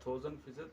1000%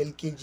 LKG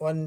1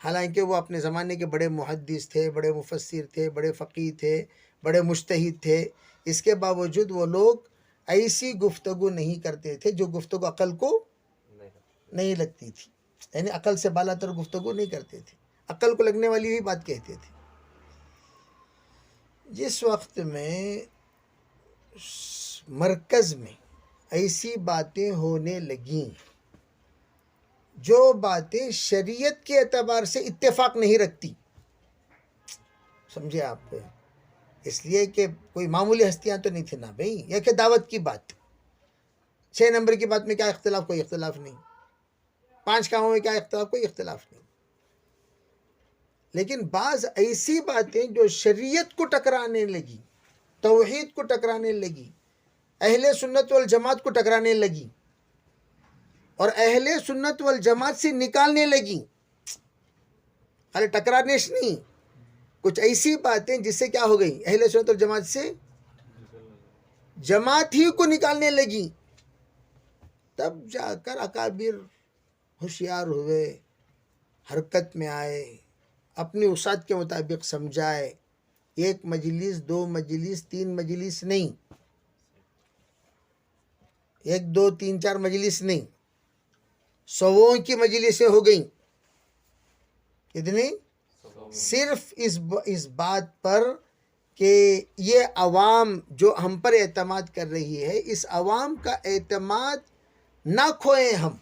حالانکہ وہ اپنے زمانے کے بڑے محدث تھے، بڑے مفسر تھے، بڑے فقیہ تھے، بڑے مجتہد تھے، اس کے باوجود وہ لوگ ایسی گفتگو نہیں کرتے تھے جو گفتگو عقل کو نہیں لگتی تھی، یعنی عقل سے بالا تر گفتگو نہیں کرتے تھے، عقل کو لگنے والی بھی بات کہتے تھے۔ جس وقت میں مرکز میں ایسی باتیں ہونے لگیں جو باتیں شریعت کے اعتبار سے اتفاق نہیں رکھتی، سمجھے آپ، اس لیے کہ کوئی معمولی ہستیاں تو نہیں تھے نا بھائی، یہ کہ دعوت کی بات 6 نمبر کی بات میں کیا اختلاف، کوئی اختلاف نہیں، 5 کاموں میں کیا اختلاف، کوئی اختلاف نہیں، لیکن بعض ایسی باتیں جو شریعت کو ٹکرانے لگی، توحید کو ٹکرانے لگی، اہل سنت والجماعت کو ٹکرانے لگی اور اہل سنت والجماعت سے نکالنے لگی، خالی ٹکرانے سے نہیں، کچھ ایسی باتیں جس سے کیا ہو گئی، اہل سنت والجماعت سے جماعت ہی کو نکالنے لگی، تب جا کر اکابر ہوشیار ہوئے، حرکت میں آئے، اپنی وسعت کے مطابق سمجھائے، 1 مجلس 2 مجلس 3 مجلس نہیں، 1 2 3 4 مجلس نہیں، 100 کی مجلسیں ہو گئیں، کتنی؟ صرف اس بات پر کہ یہ عوام جو ہم پر اعتماد کر رہی ہے، اس عوام کا اعتماد نہ کھوئیں ہم،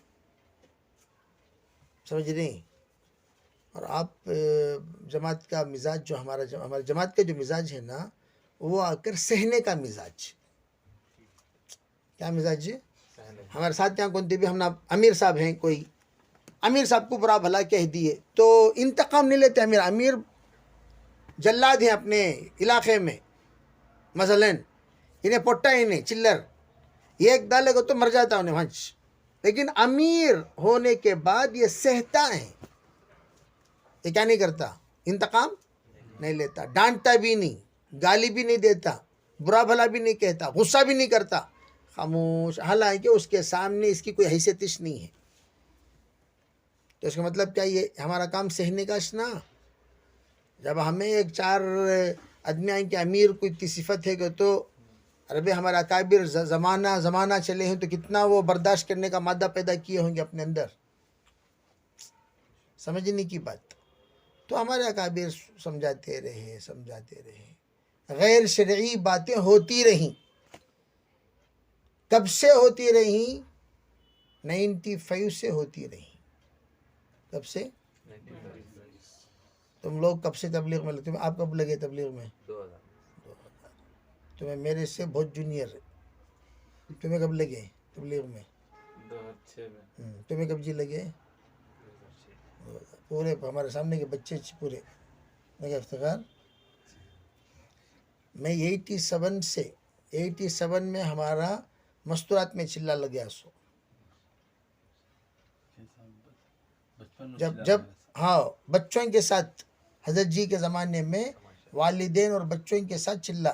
سمجھ رہے ہیں؟ اور آپ جماعت کا مزاج جو ہمارے جماعت کا جو مزاج ہے نا، وہ آ کر سہنے کا مزاج، کیا مزاج ہے؟ ہمارے ساتھ یہاں کون بھی ہم نا امیر صاحب ہیں، کوئی امیر صاحب کو برا بھلا کہہ دیے تو انتقام نہیں لیتے، امیر جلاد ہیں اپنے علاقے میں، مثلا انہیں پوٹا انہیں چلر ایک ڈالے گا تو مر جاتا انہیں ہنچ، لیکن امیر ہونے کے بعد یہ سہتا ہے، یہ کیا نہیں کرتا، انتقام نہیں لیتا، ڈانٹتا بھی نہیں، گالی بھی نہیں دیتا، برا بھلا بھی نہیں کہتا، غصہ بھی نہیں کرتا، خاموش، حالانکہ اس کے سامنے اس کی کوئی حیثیت نہیں ہے، تو اس کا مطلب کیا، یہ ہمارا کام سہنے کا اشنا، جب ہمیں 4 آدمی آئیں کہ امیر کوئی اتنی صفت ہے کہ تو عربی ہمارا اکابر زمانہ چلے ہیں تو کتنا وہ برداشت کرنے کا مادہ پیدا کیے ہوں گے اپنے اندر، سمجھنے کی بات، تو ہمارے اکابر سمجھاتے رہے، غیر شرعی باتیں ہوتی رہیں، کب سے ہوتی رہیں؟ 95 سے ہوتی رہیں، کب سے؟ تم لوگ کب سے تبلیغ میں لگتے ہیں؟ آپ کب لگے تبلیغ میں؟ 2000 تمہیں میرے سے بہت جونیئر ہے، تمہیں کب لگے تبلیغ میں؟ 2006 میں۔ تمہیں کب جی لگے؟ پورے ہمارے سامنے کے بچے پورے لگے افتخار، میں 87 میں ہمارا مستورات میں چلا لگیا سو، جب ہاں بچوں کے ساتھ حضرت جی کے زمانے میں والدین اور بچوں کے ساتھ چلا،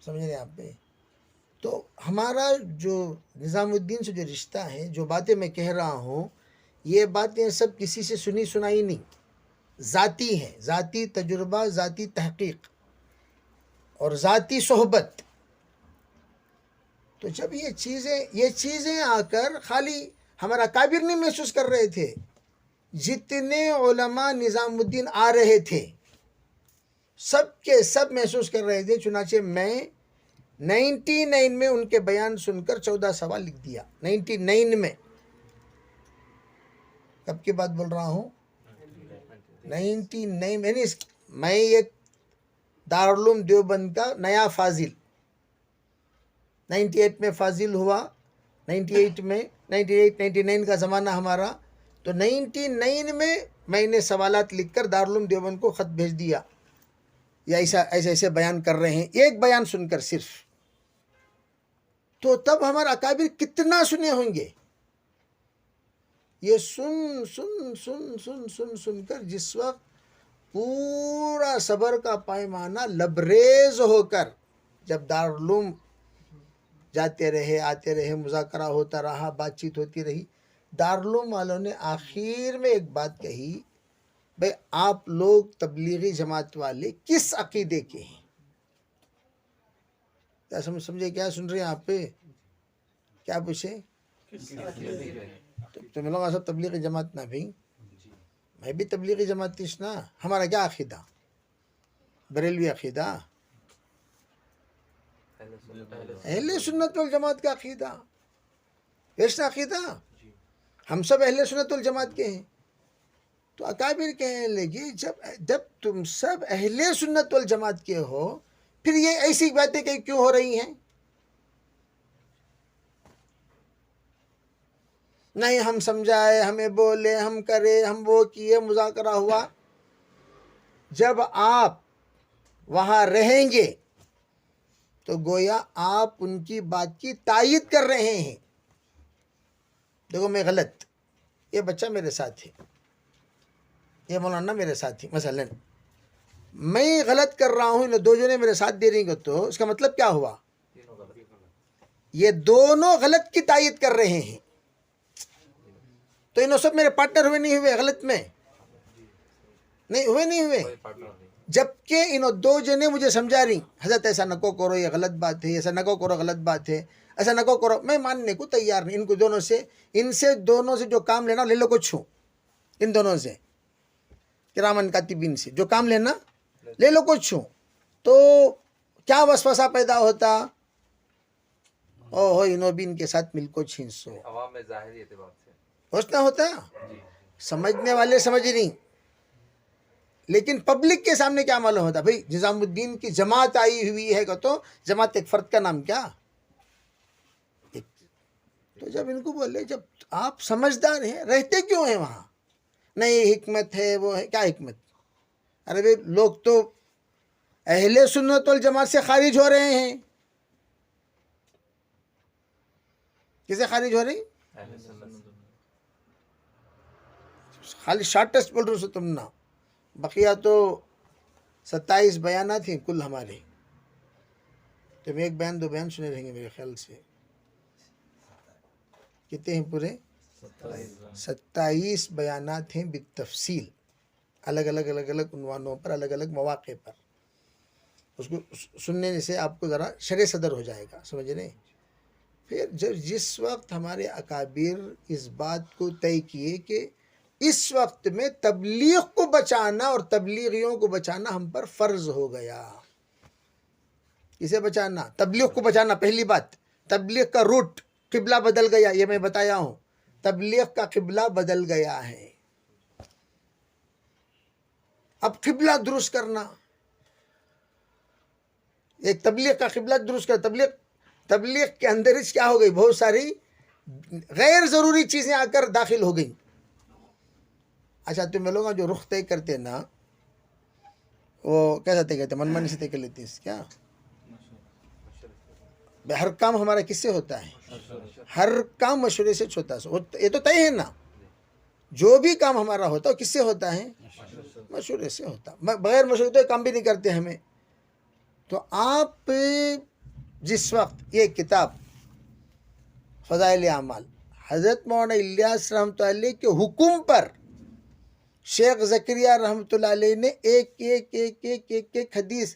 سمجھ رہے ہیں آپ پہ، تو ہمارا جو نظام الدین سے جو رشتہ ہے، جو باتیں میں کہہ رہا ہوں، یہ باتیں سب کسی سے سنی سنائی نہیں، ذاتی ہیں، ذاتی تجربہ، ذاتی تحقیق اور ذاتی صحبت، تو جب یہ چیزیں آ کر خالی ہمارا اکابر نہیں محسوس کر رہے تھے، جتنے علماء نظام الدین آ رہے تھے سب کے سب محسوس کر رہے تھے، چنانچہ میں 99 میں ان کے بیان سن کر 14 سوال لکھ دیا، 99 میں، کب کی بات بول رہا ہوں؟ 99 میں ایک دارالعلوم دیوبند کا نیا فاضل، 98 میں فاضل ہوا، 99 کا زمانہ ہمارا، تو 99 میں نے سوالات لکھ کر دارالعلوم دیوبند کو خط بھیج دیا، یا ایسے بیان کر رہے ہیں، ایک بیان سن کر صرف، تو تب ہمارا اکابر کتنا سنے ہوں گے، یہ سن کر جس وقت پورا صبر کا پیمانہ لبریز ہو کر، جب دارالعلوم جاتے رہے آتے رہے، مذاکرہ ہوتا رہا، بات چیت ہوتی رہی، دارالعلوم والوں نے آخر میں ایک بات کہی، بھائی آپ لوگ تبلیغی جماعت والے کس عقیدے کے ہیں؟ کیا سمجھے؟ کیا سن رہے ہیں آپ پہ؟ کیا پوچھے؟ تو میں لوگ سب تبلیغی جماعت نہ بھی، میں بھی تبلیغی جماعت تیس نا. ہمارا کیا عقیدہ؟ بریلوی عقیدہ، اہل سنت والجماعت کا عقیدہ، ایسا عقیدہ. ہم سب اہل سنت والجماعت کے ہیں. تو اکابر کہنے لگے جب تم سب اہل سنت والجماعت کے ہو، پھر یہ ایسی باتیں کیوں ہو رہی ہیں؟ نہیں ہم سمجھائے، ہمیں بولے، ہم کرے، ہم وہ کیے، مذاکرہ ہوا. جب آپ وہاں رہیں گے تو گویا آپ ان کی بات کی تائید کر رہے ہیں. دیکھو میں غلط، یہ بچہ میرے ساتھ ہے، یہ مولانا میرے ساتھ ہے، مثلا میں غلط کر رہا ہوں، دو جنے میرے ساتھ دے رہیں گے، تو اس کا مطلب کیا ہوا؟ یہ دونوں غلط کی تائید کر رہے ہیں. تو انہوں سب میرے پارٹنر ہوئے نہیں ہوئے غلط میں؟ نہیں ہوئے. جبکہ انہوں دو جنے مجھے سمجھا رہی، حضرت ایسا نکو کرو، یہ غلط بات ہے، ایسا نکو کرو، غلط بات ہے، ایسا نکو کرو. میں ماننے کو تیار نہیں. ان سے دونوں سے جو کام لینا لے لو کچھ ہوں. ان دونوں سے کرامن کاتبین سے جو کام لینا لے لو کچھ ہوں. تو کیا وسوسہ پیدا ہوتا؟ او انہوں بھی ان کے ساتھ مل کو چھینسو. عوام میں ظاہری اعتبار سے ہوتا ہوتا سمجھنے والے سمجھ نہیں، لیکن پبلک کے سامنے کیا معلوم ہوتا؟ بھئی نظام الدین کی جماعت آئی ہوئی ہے تو جماعت ایک فرد کا نام کیا؟ تو جب ان کو بولے جب آپ سمجھدار ہیں رہتے کیوں ہیں وہاں؟ نہیں حکمت ہے، وہ ہے. کیا حکمت؟ ارے بھئی لوگ تو اہل سنت والجماعت سے خارج ہو رہے ہیں. کسے خارج ہو رہے ہیں؟ خالی شارٹ ٹیسٹ بول رہے ہو تم نا. بقیہ تو 27 بیانات ہیں کل ہمارے. تم ایک بیان دو بیان سنے رہیں گے میرے خیال سے. کتنے ہیں پورے؟ 27 بیانات ہیں بالتفصیل، الگ الگ عنوانوں پر، الگ الگ مواقع پر. اس کو سننے سے آپ کو ذرا شرح صدر ہو جائے گا، سمجھ رہے ہیں؟ پھر جس وقت ہمارے اکابر اس بات کو طے کیے کہ اس وقت میں تبلیغ کو بچانا اور تبلیغیوں کو بچانا ہم پر فرض ہو گیا. اسے بچانا، تبلیغ کو بچانا. پہلی بات، تبلیغ کا روٹ قبلہ بدل گیا، یہ میں بتایا ہوں. تبلیغ کا قبلہ بدل گیا ہے. اب قبلہ درست کرنا، ایک تبلیغ کا قبلہ درست کر. تبلیغ کے اندر کیا ہو گئی؟ بہت ساری غیر ضروری چیزیں آ کر داخل ہو گئیں. اچھا تم لوگ جو رخ طے کرتے نا، وہ کیسا طے کرتے؟ من سے طے کر لیتے ہیں کیا؟ ہر کام ہمارا کس سے ہوتا ہے؟ ہر کام مشورے سے ہوتا ہے. یہ تو طے ہے نا، جو بھی کام ہمارا ہوتا ہے کس سے ہوتا ہے؟ مشورے سے ہوتا. بغیر مشورے تو کام بھی نہیں کرتے ہمیں. تو آپ جس وقت یہ کتاب فضائل اعمال حضرت مولانا الیاس رحمۃ اللہ علیہ کے حکم پر شیخ زکریا رحمۃ اللہ علیہ نے ایک حدیث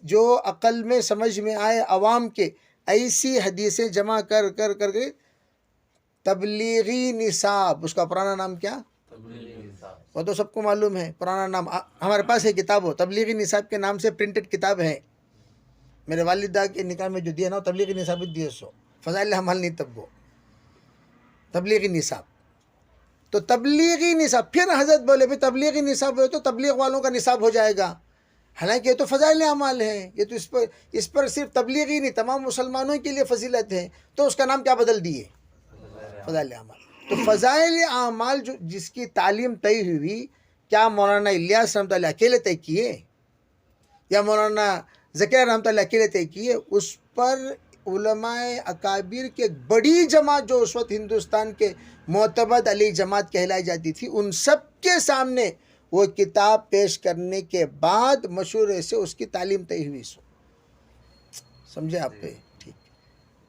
جو عقل میں سمجھ میں آئے عوام کے، ایسی حدیثیں جمع کر کے تبلیغی نصاب، اس کا پرانا نام کیا؟ وہ تو سب کو معلوم ہے پرانا نام. ہمارے پاس ہے کتاب، ہو تبلیغی نصاب کے نام سے پرنٹڈ کتاب ہے. میرے والدہ کے نکاح میں جو دیا نا تبلیغی نصاب دیے سو، فضائل اعمال نہیں، تب وہ تبلیغی نصاب. تو تبلیغی نصاب، پھر حضرت بولے بھی تبلیغی نصاب ہو تو تبلیغ والوں کا نصاب ہو جائے گا. حالانکہ یہ تو فضائل اعمال ہے، یہ تو اس پر صرف تبلیغی نہیں تمام مسلمانوں کے لیے فضیلت ہے. تو اس کا نام کیا بدل دیے؟ فضائل اعمال. تو فضائل اعمال جس کی تعلیم طے ہوئی، کیا مولانا الیاس رحمۃ اللہ اکیلے طے کیے یا مولانا زکریا رحمۃ اللہ اکیلے طے کیے؟ اس پر علماء اکابر کی ایک بڑی جماعت جو اس وقت ہندوستان کے معتبر علی جماعت کہلائی جاتی تھی، ان سب کے سامنے وہ کتاب پیش کرنے کے بعد مشورے سے اس کی تعلیم طے ہوئی. سمجھے آپ پہ؟ ٹھیک.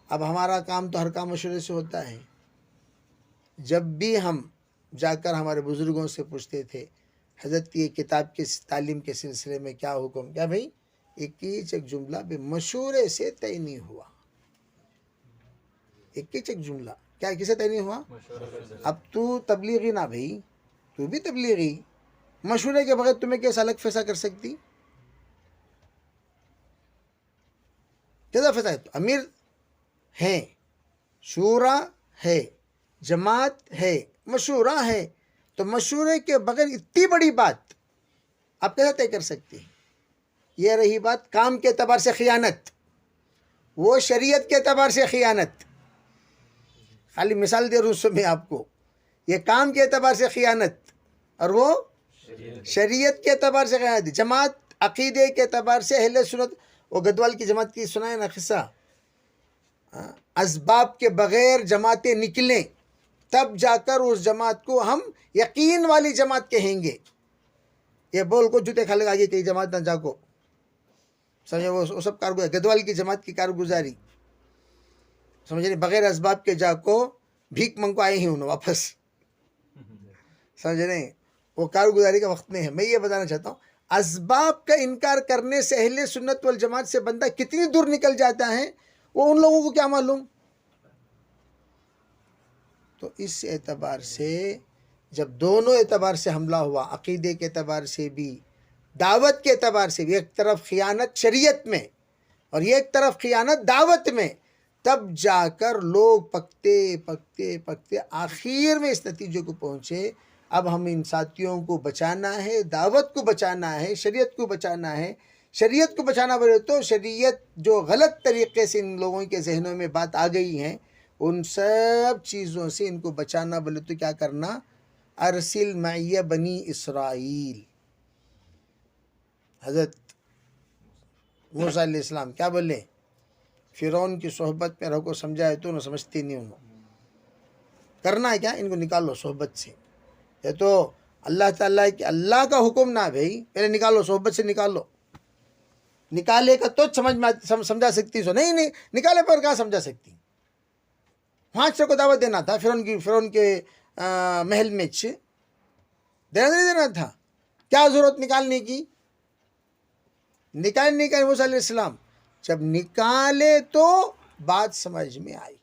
اب ہمارا کام تو ہر کام مشورے سے ہوتا ہے. جب بھی ہم جا کر ہمارے بزرگوں سے پوچھتے تھے حضرت کی کتاب کے تعلیم کے سلسلے میں کیا حکم، کیا بھائی ایک جملہ بھی مشورے سے طے نہیں ہوا، ایک جملہ کیا کسے طے نہیں ہوا؟ اب تو تبلیغی نہ بھائی، تو بھی تبلیغی، مشورے کے بغیر تمہیں کیسا الگ فیصلہ کر سکتی؟ کیسا فیصلہ ہے؟ امیر ہے، شورا ہے، جماعت ہے، مشورہ ہے، تو مشورے کے بغیر اتنی بڑی بات آپ کیسے طے کر سکتی ہیں؟ یہ رہی بات کام کے اعتبار سے خیانت، وہ شریعت کے اعتبار سے خیانت، خالی مثال دے رہا ہوں میں آپ کو، یہ کام کے اعتبار سے خیانت اور وہ شریعت کے اعتبار سے خیانت۔ جماعت عقیدے کے اعتبار سے اہل سنت، وہ گدوال کی جماعت کی سنائے نا قصہ، اسباب کے بغیر جماعتیں نکلیں تب جا کر اس جماعت کو ہم یقین والی جماعت کہیں گے، یہ بول کو جوتے کھا لے آگے کئی جماعت نہ جا کو سمجھے، وہ سب کارگزاری گدوال کی جماعت کی کارگزاری سمجھ رہے، بغیر اسباب کے جا کو بھیک منگ کو آئے ہی انہوں واپس، سمجھ رہے ہیں، وہ کارگزاری کا وقت نہیں ہے۔ میں یہ بتانا چاہتا ہوں اسباب کا انکار کرنے سے اہل سنت والجماعت سے بندہ کتنی دور نکل جاتا ہے وہ ان لوگوں کو کیا معلوم۔ تو اس اعتبار سے جب دونوں اعتبار سے حملہ ہوا، عقیدے کے اعتبار سے بھی دعوت کے اعتبار سے بھی، ایک طرف خیانت شریعت میں اور ایک طرف خیانت دعوت میں، تب جا کر لوگ پکتے پکتے پکتے آخر میں اس نتیجے کو پہنچے اب ہم ان ساتھیوں کو بچانا ہے، دعوت کو بچانا ہے، شریعت کو بچانا ہے۔ شریعت کو بچانا بولے تو شریعت جو غلط طریقے سے ان لوگوں کے ذہنوں میں بات آ گئی ہیں ان سب چیزوں سے ان کو بچانا بولے تو کیا کرنا؟ ارسل معی بنی اسرائیل، حضرت موسیٰ علیہ السلام کیا بولے؟ فرعون کی صحبت میں رہو کو سمجھائے تو نہ سمجھتے نہیں انہوں، کرنا ہے کیا؟ ان کو نکالو صحبت سے، یہ تو اللہ تعالیٰ کی اللہ کا حکم نہ بھائی، پہلے نکالو صحبت سے، نکالو، نکالے کا تو سمجھ میں سمجھا سکتی سو، نہیں نکالے پر کہاں سمجھا سکتی؟ 500 کو دعوت دینا تھا فرعون کے محل میں دینا نہیں دینا تھا، کیا ضرورت نکالنے کی؟ نکالنے کا موسیٰ علیہ السلام جب نکالے تو بات سمجھ میں آئی۔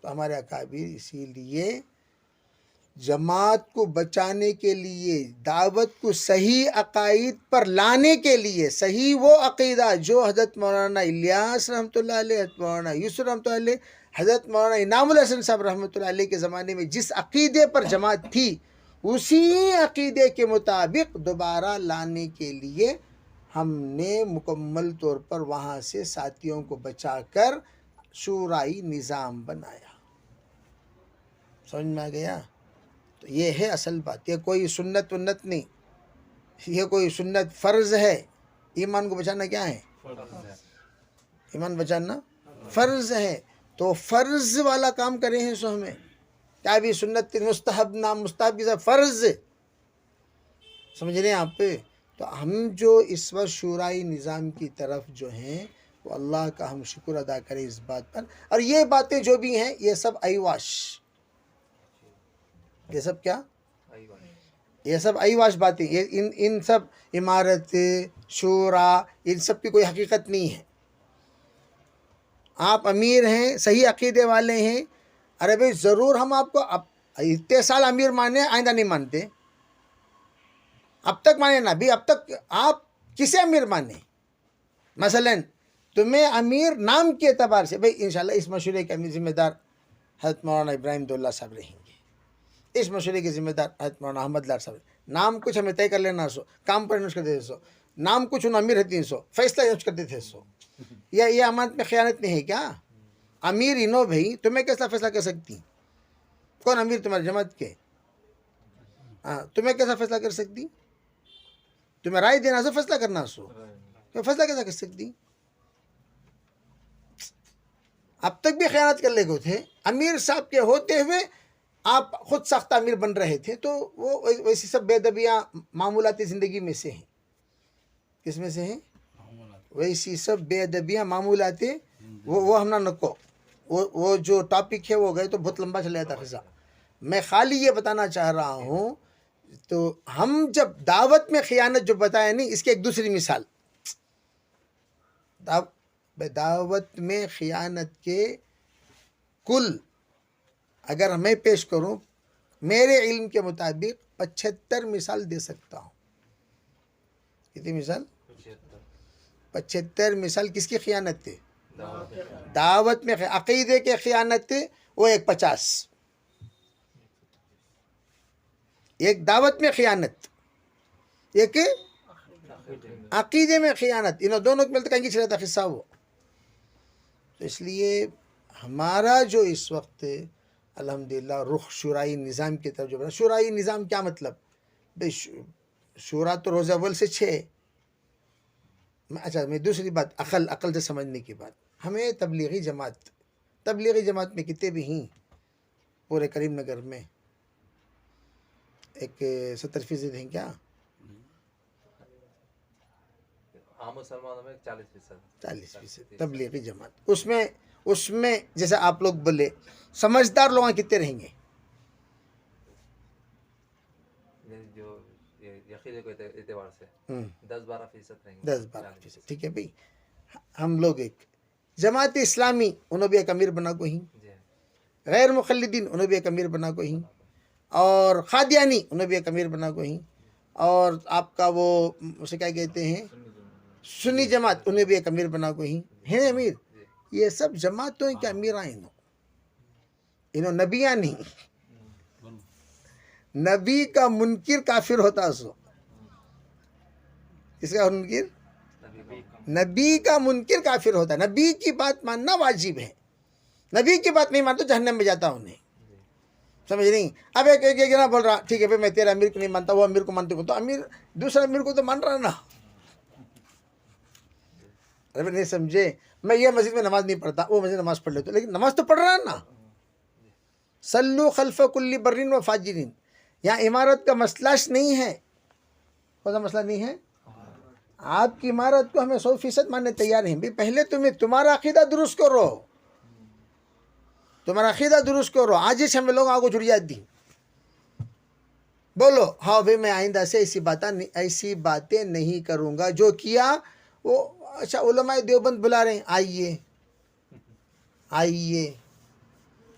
تو ہمارے اکابر اسی لیے جماعت کو بچانے کے لیے، دعوت کو صحیح عقائد پر لانے کے لیے، صحیح وہ عقیدہ جو حضرت مولانا الیاس رحمۃ اللہ علیہ، حضرت مولانا یوسف رحمۃ اللہ علیہ، حضرت مولانا انعام الحسن صاحب رحمۃ اللہ علیہ کے زمانے میں جس عقیدے پر جماعت تھی، اسی عقیدے کے مطابق دوبارہ لانے کے لیے ہم نے مکمل طور پر وہاں سے ساتھیوں کو بچا کر شورائی نظام بنایا۔ سمجھ میں آ گیا؟ تو یہ ہے اصل بات، یہ کوئی سنت ونت نہیں، یہ کوئی سنت فرض ہے۔ ایمان کو بچانا کیا ہے؟ ایمان بچانا فرض ہے، تو فرض والا کام کرے ہیں سو ہمیں کیا بھی سنت مستحب نام مستحب کی فرض، سمجھ رہے ہیں آپ پہ؟ تو ہم جو اس وقت شورائی نظام کی طرف جو ہیں وہ اللہ کا ہم شکر ادا کریں اس بات پر۔ اور یہ باتیں جو بھی ہیں یہ سب ایواش، یہ سب کیا؟ یہ سب ایواش باتیں، ان سب عمارت شورا ان سب کی کوئی حقیقت نہیں ہے۔ آپ امیر ہیں، صحیح عقیدے والے ہیں، ارے بھائی ضرور ہم آپ کو اتنے سال امیر مانے، آئندہ نہیں مانتے، اب تک مانے نا بھی، اب تک آپ کسے امیر مانے؟ مثلا تمہیں امیر نام کے اعتبار سے، بھائی انشاءاللہ اس مشورے کے ذمہ دار حضرت مولانا ابراہیم دولہ صاحب رہیں گے، اس مشورے کے ذمہ دار حضرت مولانا احمد لار صاحب، نام کچھ ہمیں طے کر لینا سو، کام پر انوش کرتے تھے سو، نام کچھ انہوں امیر رہتی سو، فیصلہ انوش کرتے تھے سو، یہ امانت میں خیانت نہیں ہے کیا؟ امیر انہوں بھائی، تمہیں کیسا فیصلہ کر سکتی؟ کون امیر تمہاری جماعت کے؟ تمہیں کیسا فیصلہ کر سکتی؟ تمہیں رائے دینا سو، فیصلہ کرنا سو، فیصلہ کیسا کر سکتی؟ اب تک بھی خیانت کر لے گئے تھے، امیر صاحب کے ہوتے ہوئے آپ خود ساختہ امیر بن رہے تھے، تو وہ ویسی سب بے ادبیاں معمولاتی زندگی میں سے ہیں۔ کس میں سے ہیں؟ ویسی سب بے ادبیاں معمولاتی، وہ ہم نہ نکو، وہ جو ٹاپک ہے وہ گئے تو بہت لمبا چلا جاتا قصہ، میں خالی یہ بتانا چاہ رہا ہوں. تو ہم جب دعوت میں خیانت جو بتایا نہیں، اس کی ایک دوسری مثال، دعوت میں خیانت کے کل اگر میں پیش کروں، میرے علم کے مطابق 75 مثال دے سکتا ہوں. کتنی مثال؟ 75 مثال کس کی خیانت تھی؟ دعوت میں. عقیدے کے خیانت تھی وہ 50. ایک دعوت میں خیانت، ایک عقیدے میں خیانت، انہوں دونوں کو ملتے کہیں گے چلا تھا قصہ وہ. تو اس لیے ہمارا جو اس وقت الحمدللہ رخ شورائی نظام کی طرف جو بنا. شورائی نظام کیا مطلب؟ شورا تو روز اول سے 6. اچھا میں دوسری بات، عقل سے سمجھنے کی بات. ہمیں تبلیغی جماعت میں کتنے بھی ہیں پورے کریم نگر میں، ایک 70% ہیں کیا؟ عام مسلمانوں میں 40%. 40% تبلیغی جماعت. اس میں جیسے آپ لوگ بولے سمجھدار لوگ کتنے رہیں گے؟ جو یقین کے اعتبار سے 10-12% رہیں گے. 10-12%. ٹھیک ہے بھائی. ہم لوگ ایک جماعت اسلامی، انہوں بھی ایک امیر بنا کو ہی. غیر مقلدین انہوں بھی ایک امیر بنا کو ہی. اور قادیانی انہوں بھی ایک امیر بنا کو ہی. اور آپ کا وہ اسے کیا کہتے ہیں سنی جماعت، انہیں بھی ایک امیر بنا کو ہی ہیں امیر. یہ سب جماعتوں کے امیر آئیں. انہوں نبیاں نہیں. نبی کا منکر کافر ہوتا سو. اس کا منکر، نبی کا منکر کافر ہوتا ہے. نبی کی بات ماننا واجب ہے. نبی کی بات نہیں مانتا جہنم میں جاتا انہیں. سمجھ نہیں؟ اب ایک جنا بول رہا ٹھیک ہے بھائی میں تیرے امیر کو نہیں مانتا، وہ امیر کو مانتے ہو، تو امیر دوسرا امیر کو تو مان رہا نا. ارے نہیں سمجھے، میں یہ مسجد میں نماز نہیں پڑھتا، وہ مسجد نماز پڑھ لیتا، لیکن نماز تو پڑھ رہا نا. صلو خلف کل برین و فاجرین. یہاں عمارت کا مسئلہ نہیں ہے. کون سا مسئلہ نہیں ہے؟ آپ کی عمارت کو ہمیں 100% ماننے تیار ہیں. بھی پہلے تمہارا عقیدہ درست کرو. تمہارا عقیدہ درست کرو. آج ہی ہمیں لوگ آگے جڑ جاتی. بولو ہاں بھائی میں آئندہ سے ایسی باتیں نہیں کروں گا. جو کیا وہ اچھا علماء دیوبند بلا رہے ہیں، آئیے.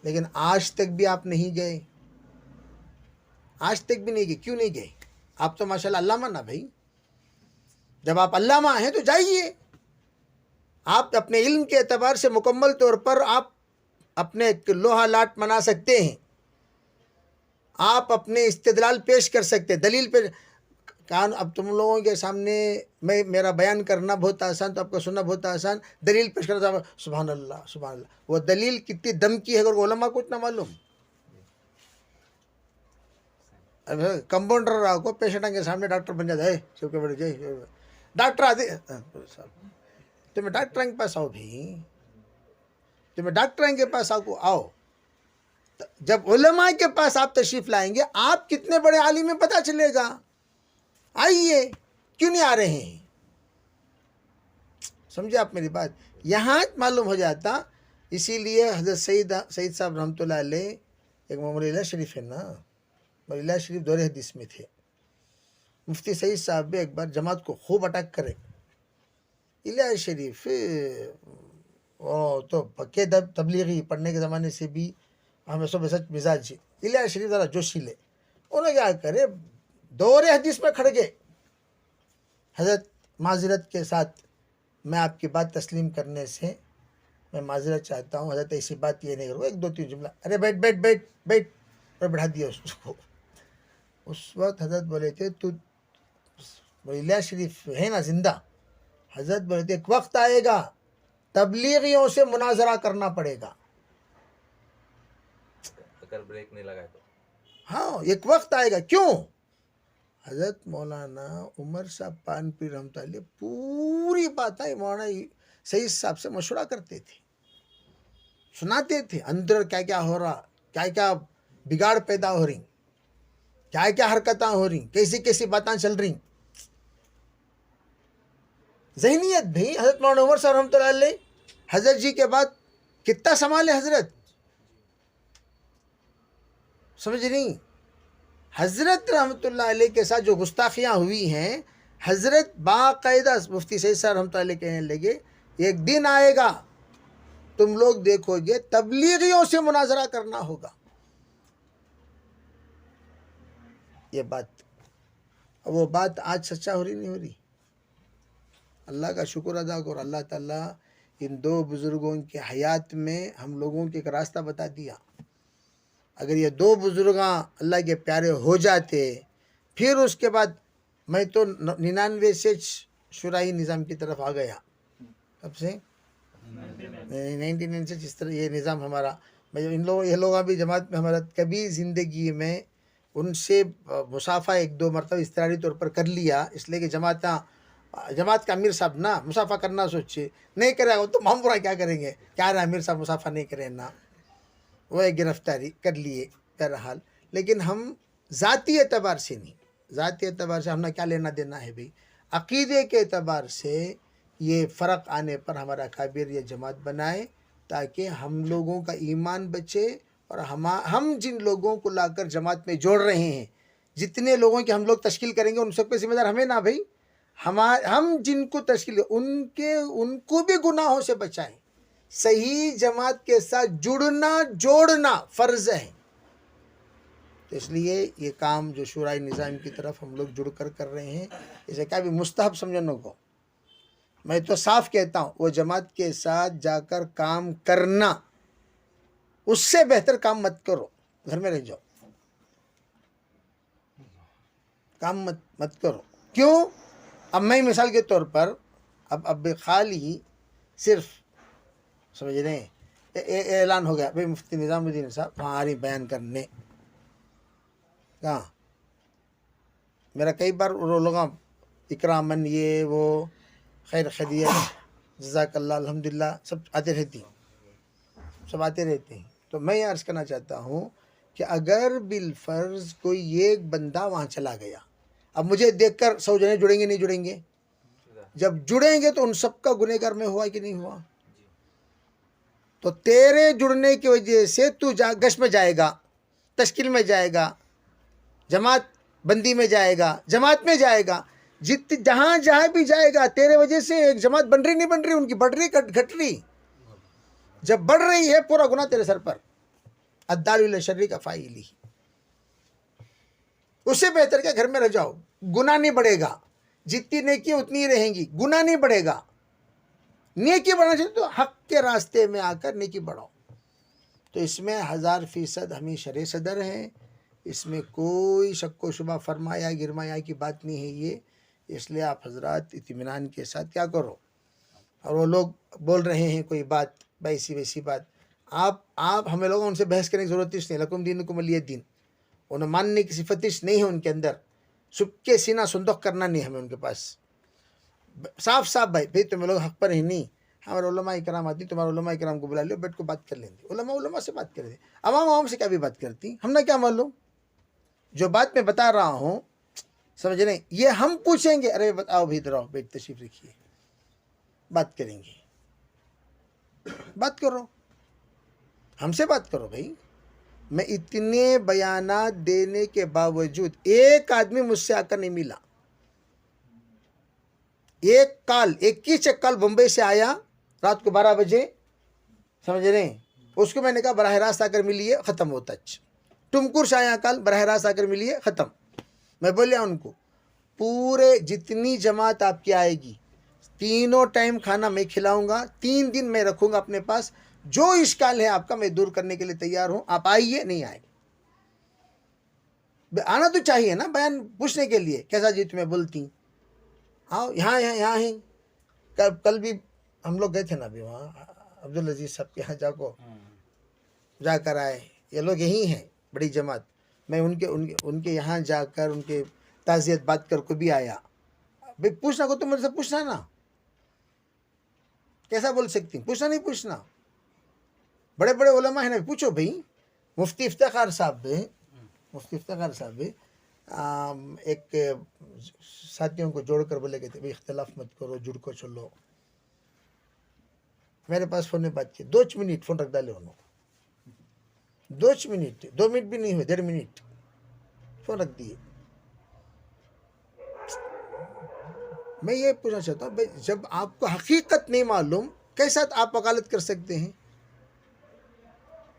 لیکن آج تک بھی آپ نہیں گئے. آج تک بھی نہیں گئے. کیوں نہیں گئے؟ آپ تو ماشاءاللہ علامہ نا بھائی. جب آپ علامہ ہیں تو جائیے. آپ اپنے علم کے اعتبار سے مکمل طور پر آپ اپنے لوہا لاٹ منا سکتے ہیں. آپ اپنے استدلال پیش کر سکتے ہیں، دلیل پیش. اب تم لوگوں کے سامنے میرا بیان کرنا بہت آسان، تو آپ کو سننا بہت آسان. دلیل پیش کرنا سبحان اللہ سبحان اللہ. وہ دلیل کتنی دم کی ہے اگر علماء کو اتنا معلوم. کمپاؤنڈر کو پیشنٹ کے سامنے ڈاکٹر بن جاتا ہے. سب کے بڑے جائے ڈاکٹر آتے تمہیں ڈاکٹر کے پاس آؤ بھائی، تمہیں ڈاکٹر کے پاس آؤ. جب علماء کے پاس آپ تشریف لائیں گے آپ کتنے بڑے عالم ہیں پتہ چلے گا. آئیے. کیوں نہیں آ رہے ہیں؟ سمجھے آپ میری بات؟ یہاں معلوم ہو جاتا. اسی لیے حضرت سعید صاحب رحمۃ اللہ علیہ ایک مولیلہ شریف ہے نا، مولیلہ شریف دور حدیث میں تھے. مفتی سعید صاحب بھی ایک بار جماعت کو خوب اٹیک کرے. الہ شریف وہ تو پکے تبلیغی پڑھنے کے زمانے سے بھی ہمیں سب سچ مزاج. الہ شریف ذرا جوشیلے. انہوں نے کیا کرے دور حدیث میں کھڑ گئے. حضرت معذرت کے ساتھ میں آپ کی بات تسلیم کرنے سے میں معذرت چاہتا ہوں. حضرت ایسی بات یہ نہیں کروں. 1-2-3 جملہ، ارے بیٹھ بیٹھ بیٹھ بیٹھ اور بٹھا دیا اس کو. اس وقت حضرت بولے تھے تو الہ شریف ہے نا زندہ. حضرت بولے تھے ایک وقت آئے گا تبلیغیوں سے مناظرہ کرنا پڑے گا. اگر بریک نہیں لگائے تو ہاں ایک وقت آئے گا. کیوں؟ حضرت مولانا عمر صاحب پانپی رحمۃ اللہ پوری بات ہے مولانا سعید صاحب سے مشورہ کرتے تھے، سناتے تھے اندر کیا کیا ہو رہا، کیا کیا بگاڑ پیدا ہو رہی، کیا کیا حرکتیں ہو رہی، کیسی کیسی باتیں چل رہی. ذہنیت بھی حضرت مولانا عمر صاحب رحمۃ اللہ علیہ حضرت جی کے بعد کتنا سنبھالے. حضرت سمجھ نہیں؟ حضرت رحمۃ اللہ علیہ کے ساتھ جو گستاخیاں ہوئی ہیں، حضرت باقاعدہ مفتی سید صاحب رحمۃ اللہ علیہ کہنے لگے ایک دن آئے گا تم لوگ دیکھو گے تبلیغیوں سے مناظرہ کرنا ہوگا. یہ بات، وہ بات آج سچا ہو رہی نہیں ہو رہی؟ اللہ کا شکر ادا کرو، اللہ تعالیٰ ان دو بزرگوں کے حیات میں ہم لوگوں کو ایک راستہ بتا دیا. اگر یہ دو بزرگاں اللہ کے پیارے ہو جاتے، پھر اس کے بعد میں تو 99 سے شورائی نظام کی طرف آ گیا. کب سے؟ 99 سے جس طرح یہ نظام ہمارا، میں یہ لوگ ابھی جماعت میں ہمارا کبھی زندگی میں ان سے مصافحہ ایک دو مرتبہ اضطراری طور پر کر لیا، اس لیے کہ جماعت کا امیر صاحب نا مصافحہ کرنا سوچے نہیں کرے گا تو ہم برا کیا کریں گے، کیا رہا امیر صاحب مصافحہ نہیں کریں نا، وہ ایک گرفتاری کر لیے بہرحال. لیکن ہم ذاتی اعتبار سے نہیں، ذاتی اعتبار سے ہم نے کیا لینا دینا ہے بھائی، عقیدے کے اعتبار سے یہ فرق آنے پر ہمارا اکابر یہ جماعت بنائے تاکہ ہم لوگوں کا ایمان بچے، اور ہم جن لوگوں کو لا کر جماعت میں جوڑ رہے ہیں، جتنے لوگوں کی ہم لوگ تشکیل کریں گے ان سب کے ذمہ دار ہمیں نا بھائی، ہم جن کو تشکیل ان کو بھی گناہوں سے بچائیں. صحیح جماعت کے ساتھ جوڑنا فرض ہے. تو اس لیے یہ کام جو شورائے نظام کی طرف ہم لوگ جڑ کر رہے ہیں، اسے کیا بھی مستحب سمجھنے کو، میں تو صاف کہتا ہوں وہ جماعت کے ساتھ جا کر کام کرنا، اس سے بہتر کام مت کرو، گھر میں رہ جاؤ، کام مت کرو. کیوں؟ اب میں مثال کے طور پر اب خالی صرف سمجھ رہے ہیں اعلان ہو گیا بھائی مفتی نظام الدین صاحب وہاں آ رہی بیان کرنے، کہاں میرا کئی بار لوگ اکرامن یہ وہ خیر خیریت جزاک اللہ الحمدللہ سب آتے رہتی ہیں، سب آتے رہتے ہیں. تو میں یہ عرض کرنا چاہتا ہوں کہ اگر بالفرض کوئی ایک بندہ وہاں چلا گیا، اب مجھے دیکھ کر 100 جنے جڑیں گے نہیں جڑیں گے؟ جب جڑیں گے تو ان سب کا گنہگار میں ہوا کہ نہیں ہوا؟ تو تیرے جڑنے کی وجہ سے تو گشت میں جائے گا، تشکیل میں جائے گا، جماعت بندی میں جائے گا، جماعت میں جائے گا، جہاں بھی جائے گا تیرے وجہ سے ایک جماعت بن رہی نہیں بن رہی، ان کی بڑھ رہی گھٹ رہی. جب بڑھ رہی ہے پورا گناہ تیرے سر پر، الدال الی الشر کا فاعل ہی. اس سے بہتر کیا گھر میں رہ جاؤ، گناہ نہیں بڑھے گا، جتنی نیکی اتنی ہی رہیں گی، گناہ نہیں بڑھے گا. نیکی بڑھنا چاہیے تو حق کے راستے میں آ کر نیکی بڑھاؤ. تو اس میں 1000% ہمیں شرع صدر ہیں، اس میں کوئی شک و شبہ فرمایا گرمایا کی بات نہیں ہے یہ. اس لیے آپ حضرات اطمینان کے ساتھ کیا کرو. اور وہ لوگ بول رہے ہیں کوئی بات ویسی ویسی بات، آپ ہمیں لوگوں ان سے بحث کرنے کی ضرورت نہیں. لکم دینکم ولی دین، انہیں ماننے کی صفتش نہیں ہے ان کے اندر، سب کے سینہ صندوق کرنا نہیں ہمیں ان کے پاس. صاف بھائی تمہیں لوگ حق پر ہی نہیں، ہمارے علماء اکرام آتی، تمہارے علماء اکرام کو بلا لو، بیٹھ کو بات کر لیں گے. علماء سے بات کر لیں گے، عوام سے کیا بھی بات کرتی، ہم نے کیا معلوم. جو بات میں بتا رہا ہوں سمجھ رہے ہیں، یہ ہم پوچھیں گے ارے بتاؤ بھی ادھر آؤ، بیٹھ تشریف رکھیے، بات کریں گے. بات کرو، ہم سے بات کرو بھائی. میں اتنے بیانات دینے کے باوجود ایک آدمی مجھ سے آ کر نہیں ملا. ایک کال 21 کال بمبئی سے آیا رات کو 12 بجے، سمجھ رہے ہیں، اس کو میں نے کہا براہ راست آ کر ملیے، ختم ہو ٹچ. ٹمکور سے آیا کال براہ راست آ کر ملیے، ختم. میں بولیا ان کو پورے جتنی جماعت آپ کی آئے گی 3 ٹائم کھانا میں کھلاؤں گا، 3 دن میں رکھوں گا اپنے پاس، جو اشکال ہے آپ کا میں دور کرنے کے لیے تیار ہوں. آپ آئیے نہیں آئے، آنا تو چاہیے نا بیان پوچھنے کے لیے، کیسا جی تمہیں بولتی، آؤ یہاں ہیں. کل بھی ہم لوگ گئے تھے نا ابھی وہاں عبدالعزیز صاحب کے یہاں جا کر آئے. یہ لوگ یہی ہیں بڑی جماعت. میں ان کے یہاں جا کر ان کے تعزیت بات کر کو بھی آیا. بھائی پوچھنا کو تو مجھ سے پوچھنا نا، کیسا بول سکتی، پوچھنا نہیں پوچھنا. بڑے بڑے علماء ہیں نا، پوچھو بھائی. مفتی افتخار صاحب ایک ساتھیوں کو جوڑ کر بولے کہتے بھائی اختلاف مت کرو، جڑ کو چلو. میرے پاس فون میں بات کی 2 منٹ فون رکھ ڈالے انہوں. منٹ 2 منٹ بھی نہیں ہوئے 1.5 منٹ فون رکھ دیے. میں یہ پوچھنا چاہتا ہوں بھائی جب آپ کو حقیقت نہیں معلوم کیسا آپ وکالت کر سکتے ہیں؟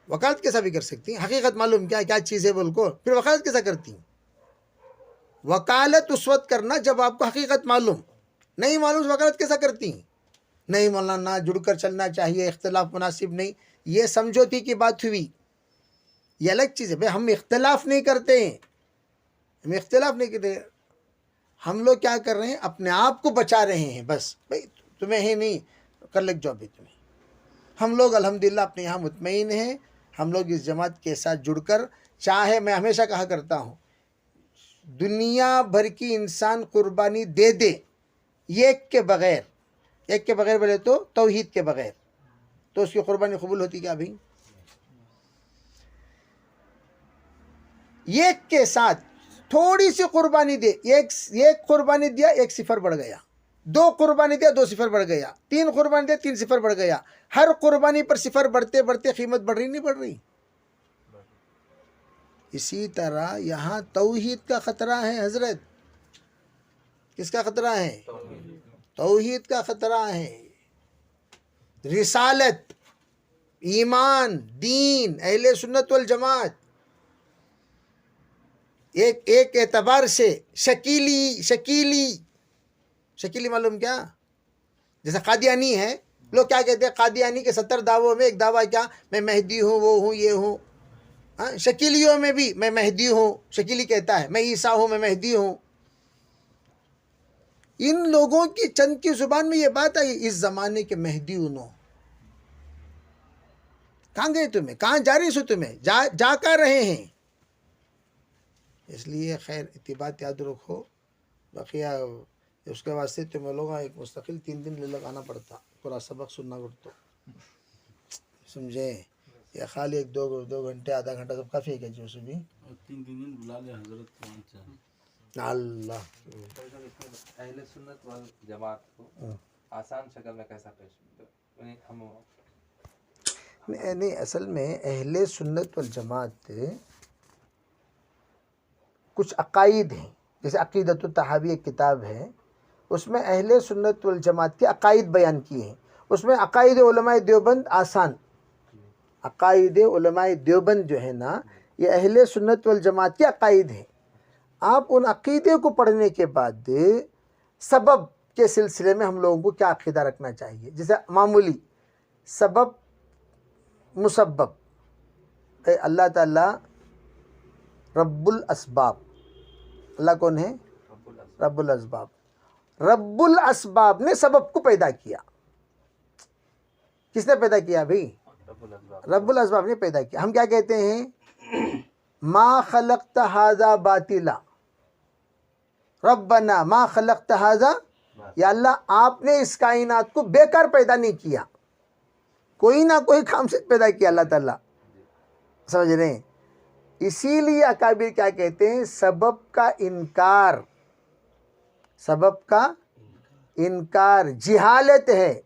وکالت کیسا بھی کر سکتی ہیں؟ حقیقت معلوم کیا چیز ہے بول کو پھر وکالت کیسا کرتی ہیں؟ وکالت اس وقت کرنا جب آپ کو حقیقت معلوم نہیں معلوم وکالت کیسا کرتی ہیں؟ نہیں مولانا جڑ کر چلنا چاہیے، اختلاف مناسب نہیں، یہ سمجھوتی کی بات ہوئی، یہ الگ چیز ہے. بھائی ہم اختلاف نہیں کرتے ہیں، ہم اختلاف نہیں کرتے، ہم لوگ کیا کر رہے ہیں؟ اپنے آپ کو بچا رہے ہیں. بس بھائی تمہیں ہے نہیں کر لگ جاؤ بھی تمہیں. ہم لوگ الحمدللہ اپنے یہاں مطمئن ہیں. ہم لوگ اس جماعت کے ساتھ جڑ کر چاہے میں ہمیشہ کہا کرتا ہوں دنیا بھر کی انسان قربانی دے دے ایک کے بغیر بولے تو توحید کے بغیر، تو اس کی قربانی قبول ہوتی کیا بھائی؟ ایک کے ساتھ تھوڑی سی قربانی دے، ایک قربانی دیا 1 صفر بڑھ گیا، 2 قربانی دیا 2 صفر بڑھ گیا، 3 قربانی دیا 3 صفر بڑھ گیا. ہر قربانی پر صفر بڑھتے بڑھتے قیمت بڑھ رہی نہیں بڑھ رہی؟ اسی طرح یہاں توحید کا خطرہ ہے حضرت. کس کا خطرہ ہے؟ توحید کا خطرہ ہے. رسالت، ایمان، دین، اہل سنت والجماعت ایک اعتبار سے شکیلی معلوم کیا؟ جیسا قادیانی ہے، لوگ کیا کہتے ہیں قادیانی کے 70 دعووں میں ایک دعویٰ کیا؟ میں مہدی ہوں، وہ ہوں، یہ ہوں. شکیلیوں میں بھی میں مہدی ہوں، شکیلی کہتا ہے میں عیسیٰ ہوں، میں مہدی ہوں. ان لوگوں کی چند کی زبان میں یہ بات آئی اس زمانے کے مہدی انہوں. کہاں گئے تمہیں؟ کہاں جا رہی سو تمہیں؟ جا کر رہے ہیں. اس لیے خیر اتباعت یاد رکھو. بقیہ اس کے واسطے تمہیں لوگوں ایک مستقل 3 دن لے لگانا پڑتا پورا سبق سننا پڑتا، سمجھے؟ یا خالی 1-2 گھنٹے آدھا گھنٹہ سب کافی ہے کیا جو بھی 3 دن بلا لے حضرت کو چاہیے. اللہ اہل سنت والجماعت کو آسان شکل میں کیسا پیش ہم نہیں اصل میں اہل سنت والجماعت کچھ عقائد ہیں، جیسے عقیدۃ الطحاوی ایک کتاب ہے، اس میں اہل سنت والجماعت کے عقائد بیان کیے ہیں. اس میں عقائد علماء دیوبند آسان، عقائد علماء دیوبند جو ہے نا یہ اہل سنت والجماعت کے عقائد ہیں. آپ ان عقیدے کو پڑھنے کے بعد سبب کے سلسلے میں ہم لوگوں کو کیا عقیدہ رکھنا چاہیے، جیسے معمولی سبب مسبب. اللہ تعالیٰ رب الاسباب، اللہ کون ہے؟ رب الاسباب. رب الاسباب نے سبب کو پیدا کیا. کس نے پیدا کیا بھائی؟ رب الاسباب نے پیدا کیا. ہم کیا کہتے ہیں؟ ما خلقت ھذا باطلا، ربنا ما خلقت ھذا، یا اللہ آپ نے اس کائنات کو بیکار پیدا نہیں کیا، کوئی نہ کوئی کام سے پیدا کیا اللہ تعالیٰ. سمجھ رہے ہیں؟ اسی لیے اکابر کیا کہتے ہیں؟ سبب کا انکار، سبب کا انکار جہالت ہے،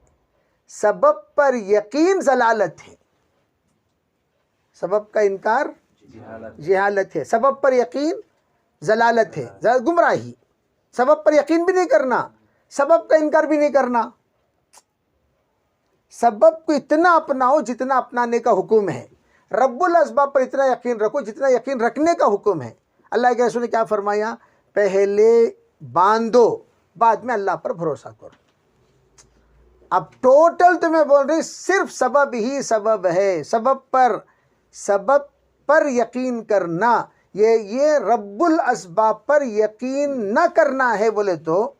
سبب پر یقین ضلالت ہے. سبب کا انکار جہالت ہے، سبب پر یقین ضلالت ہے، گمراہی. سبب پر یقین بھی نہیں کرنا، سبب کا انکار بھی نہیں کرنا. سبب کو اتنا اپناؤ جتنا اپنانے کا حکم ہے، رب الاسباب پر اتنا یقین رکھو جتنا یقین رکھنے کا حکم ہے. اللہ کے رسول نے کیا فرمایا؟ پہلے باندھو بعد میں اللہ پر بھروسہ کرو. اب ٹوٹل تمہیں بول رہی صرف سبب ہی سبب ہے، سبب پر یقین کرنا. یہ رب الاسباب پر یقین نہ کرنا ہے بولے تو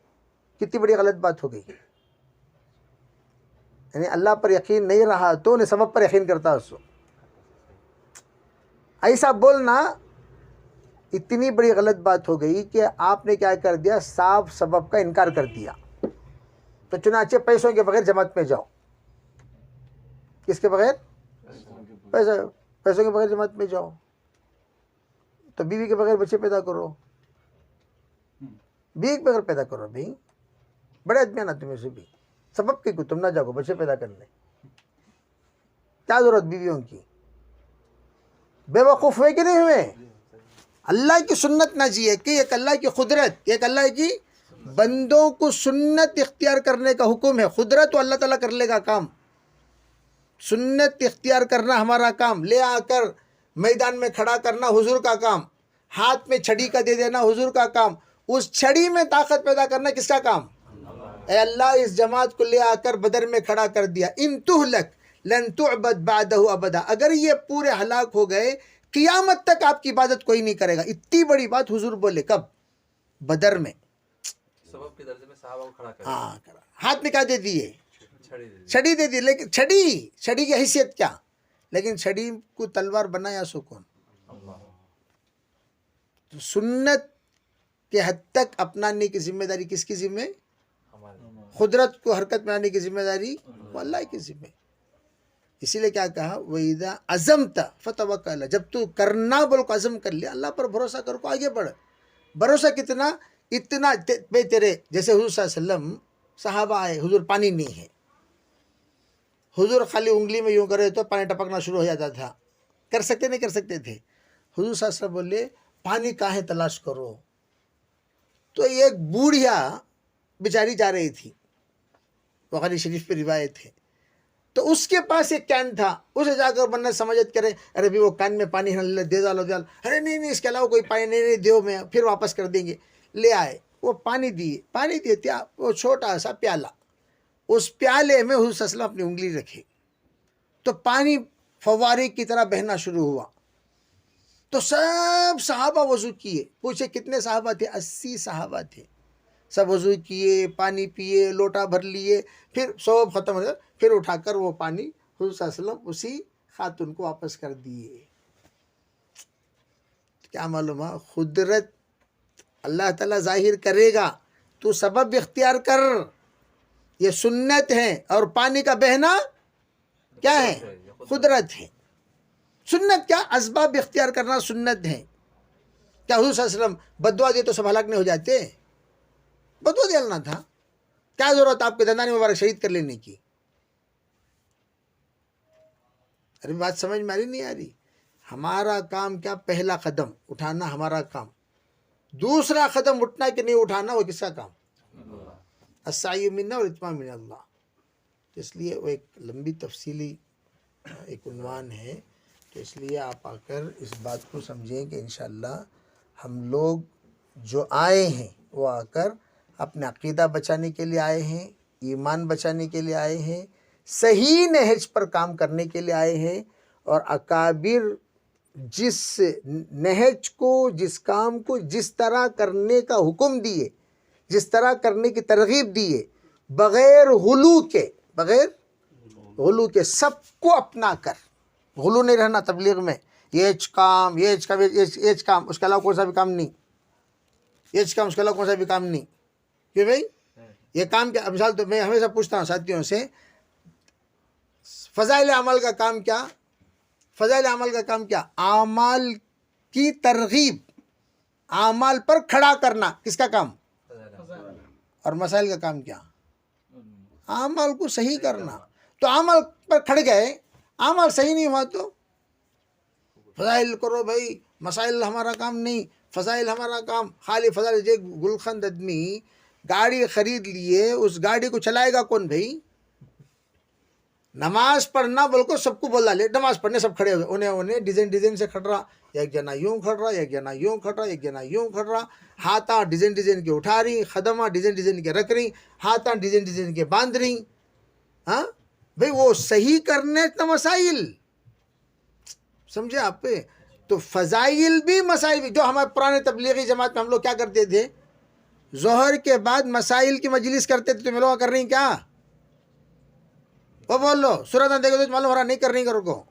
کتنی بڑی غلط بات ہو گئی. یعنی اللہ پر یقین نہیں رہا تو انہیں سبب پر یقین کرتا اس کو. ایسا بولنا اتنی بڑی غلط بات ہو گئی کہ آپ نے کیا کر دیا؟ صاف سبب کا انکار کر دیا. تو چنانچہ پیسوں کے بغیر جماعت میں جاؤ. کس کے بغیر؟ پیسوں کے بغیر جماعت میں جاؤ. تو بیوی کے بغیر بچے پیدا کرو، بیوی کے بغیر پیدا کرو. بھائی بڑے آدمی نا تمہیں سے بھی سبب کی کو تم نہ جاؤ بچے پیدا کرنے. کیا ضرورت بیویوں کی؟ بے وقوف ہوئے کہ نہیں ہوئے؟ اللہ کی سنت نہ جیے کہ ایک اللہ کی قدرت، ایک اللہ کی بندوں کو سنت اختیار کرنے کا حکم ہے. قدرت تو اللہ تعالیٰ کر لے گا کام، سنت اختیار کرنا ہمارا کام. لے آ کر میدان میں کھڑا کرنا حضور کا کام، ہاتھ میں چھڑی کا دے دینا حضور کا کام. اس چھڑی میں طاقت پیدا کرنا کس کا کام؟ اے اللہ اس جماعت کو لے آ کر بدر میں کھڑا کر دیا. ان تہلک لن تعبد بعدہ ابدا، اگر یہ پورے ہلاک ہو گئے قیامت تک آپ کی عبادت کوئی نہیں کرے گا. اتنی بڑی بات حضور بولے کب؟ بدر میں. سبب کے درجے میں صحابہ کو کھڑا کر ہاں ہاتھ میں کیا دے دیے؟ چھڑی دے دی. چھڑی دے دی. لیکن چھڑی کی حیثیت کیا؟ لیکن چھڑی کو تلوار بنایا سو کون؟ تو سنت کے حد تک اپنانے کی ذمہ داری کس کی ذمہ؟ ہمارے قدرت کو حرکت میں آنے کی ذمہ داری وہ اللہ کی ذمہ. اسی لیے کیا کہا وَإِذَا عَزَمْتَ فَتَوَكَّلْ، جب تو کرنا بول کو عزم کر لیا اللہ پر بھروسہ کر کو آگے بڑھ. بھروسہ کتنا؟ اتنا بے تیرے جیسے حضور صلی اللہ علیہ وسلم صحابہ آئے، حضور پانی نہیں ہے، حضور خالی انگلی میں یوں کرے تو پانی ٹپکنا شروع ہو جاتا تھا. کر سکتے نہیں کر سکتے تھے. حضور صلی اللہ علیہ وسلم بولے پانی کہاں تلاش کرو. تو ایک بوڑھیا بیچاری جا رہی تھی، بخاری شریف پہ روایت ہے، تو اس کے پاس ایک کین تھا. اسے جا کر بندہ سمجھت کرے ارے بھی وہ کین میں پانی ہے دے ڈالو دے ڈالو. ارے نہیں اس کے علاوہ کوئی پانی نہیں دیو میں پھر واپس کر دیں گے. لے آئے وہ پانی دیے وہ چھوٹا سا پیالہ. اس پیالے میں حضور صلی اللہ علیہ وسلم اپنی انگلی رکھے تو پانی فوارے کی طرح بہنا شروع ہوا. تو سب صحابہ وضو کیے. پوچھے کتنے صحابہ تھے؟ 80 صحابہ تھے. سب وضو کیے، پانی پیے، لوٹا بھر لیے، پھر سب ختم ہو گیا. پھر اٹھا کر وہ پانی حضور صلی اللہ علیہ وسلم اسی خاتون کو واپس کر دیے. کیا معلوم ہے؟ قدرت اللہ تعالیٰ ظاہر کرے گا، تو سبب اختیار کر. یہ سنت ہے. اور پانی کا بہنا کیا ہے؟ قدرت ہے. سنت کیا؟ اسباب اختیار کرنا سنت ہے. کیا حضور صلی اللہ علیہ وسلم بددعا دے تو سب ہلاک نہیں ہو جاتے؟ بددعا دینا تھا. کیا ضرورت آپ کے دندان مبارک شہید کر لینے کی؟ ارے بات سمجھ میں آ رہی نہیں آ رہی؟ ہمارا کام کیا؟ پہلا قدم اٹھانا ہمارا کام. دوسرا قدم اٹھنا کہ نہیں اٹھانا وہ کس کا کام؟ السعی منا والاتمام من اللہ. اس لیے وہ ایک لمبی تفصیلی ایک عنوان ہے. تو اس لیے آپ آ کر اس بات کو سمجھیں کہ انشاءاللہ ہم لوگ جو آئے ہیں وہ آ کر اپنے عقیدہ بچانے کے لیے آئے ہیں، ایمان بچانے کے لیے آئے ہیں، صحیح نہج پر کام کرنے کے لیے آئے ہیں. اور اکابر جس نہج کو، جس کام کو جس طرح کرنے کا حکم دیے، جس طرح کرنے کی ترغیب دیے، بغیر غلو کے سب کو اپنا کر. غلو نہیں رہنا تبلیغ میں. یہ کام اس کے علاوہ کون سا بھی کام نہیں. اس کے علاوہ کون سا بھی کام نہیں. کیوں بھائی؟ یہ کام کیا؟ مثال تو میں ہمیشہ پوچھتا ہوں ساتھیوں سے، فضائل عمل کا کام کیا؟ فضائل عمل کا کام کیا؟ اعمال کی ترغیب، اعمال پر کھڑا کرنا کس کا کام؟ اور مسائل کا کام کیا؟ اعمال کو صحیح کرنا. تو اعمال پر کھڑ گئے، اعمال صحیح نہیں ہوا تو فضائل کرو بھائی، مسائل ہمارا کام نہیں. فضائل ہمارا کام خالی فضائل. گلخند آدمی گاڑی خرید لیے، اس گاڑی کو چلائے گا کون بھائی؟ نماز پڑھنا بول کو سب کو بولا لے، نماز پڑھنے سب کھڑے ہوئے، انہیں ڈیزائن سے کھڑ رہا. ایک جنا یوں کھڑ رہا، ایک جنا یوں کھڑ رہا، ایک جنا یوں کھڑ رہا. ہاتھاں ڈیزائن کے اٹھا رہی، خدمہ ڈیزائن کے رکھ رہی، ہاتھاں ڈیزائن کے باندھ رہی. ہاں بھائی وہ صحیح کرنے کا مسائل سمجھے آپ پہ. تو فضائل بھی مسائل بھی. جو ہمارے پرانے تبلیغی جماعت میں ہم لوگ کیا کرتے تھے؟ ظہر کے بعد مسائل کی مجلس کرتے تھے. تم لوگ کر رہی کیا؟ وہ بول لو سورت دیکھو تو معلوم ہو رہا نہیں کر رہی کرو کو.